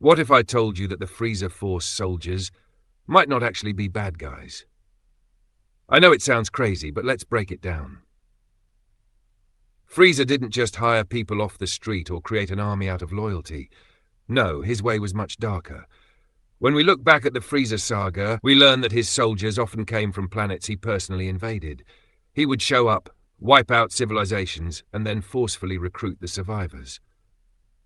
What if I told you that the Frieza Force soldiers might not actually be bad guys? I know it sounds crazy, but let's break it down. Frieza didn't just hire people off the street or create an army out of loyalty. No, his way was much darker. When we look back at the Frieza saga, we learn that his soldiers often came from planets he personally invaded. He would show up, wipe out civilizations, and then forcefully recruit the survivors.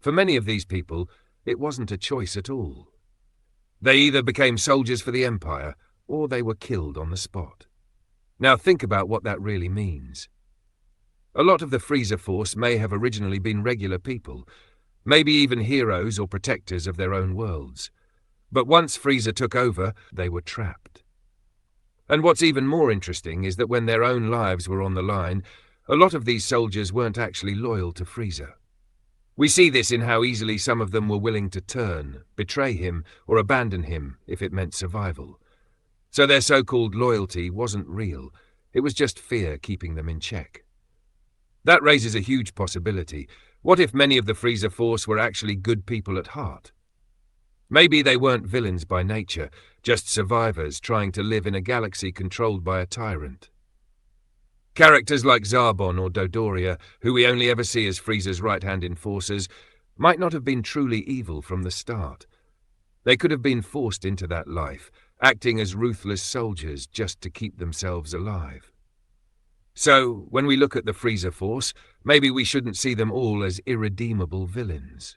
For many of these people, it wasn't a choice at all. They either became soldiers for the Empire, or they were killed on the spot. Now think about what that really means. A lot of the Frieza Force may have originally been regular people, maybe even heroes or protectors of their own worlds. But once Frieza took over, they were trapped. And what's even more interesting is that when their own lives were on the line, a lot of these soldiers weren't actually loyal to Frieza. We see this in how easily some of them were willing to turn, betray him, or abandon him if it meant survival. So their so-called loyalty wasn't real, it was just fear keeping them in check. That raises a huge possibility. What if many of the Frieza Force were actually good people at heart? Maybe they weren't villains by nature, just survivors trying to live in a galaxy controlled by a tyrant. Characters like Zarbon or Dodoria, who we only ever see as Frieza's right-hand enforcers, might not have been truly evil from the start. They could have been forced into that life, acting as ruthless soldiers just to keep themselves alive. So, when we look at the Frieza Force, maybe we shouldn't see them all as irredeemable villains.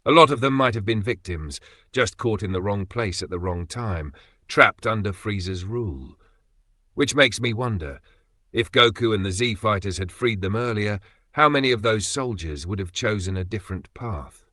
A lot of them might have been victims, just caught in the wrong place at the wrong time, trapped under Frieza's rule. Which makes me wonder, if Goku and the Z-Fighters had freed them earlier, how many of those soldiers would have chosen a different path?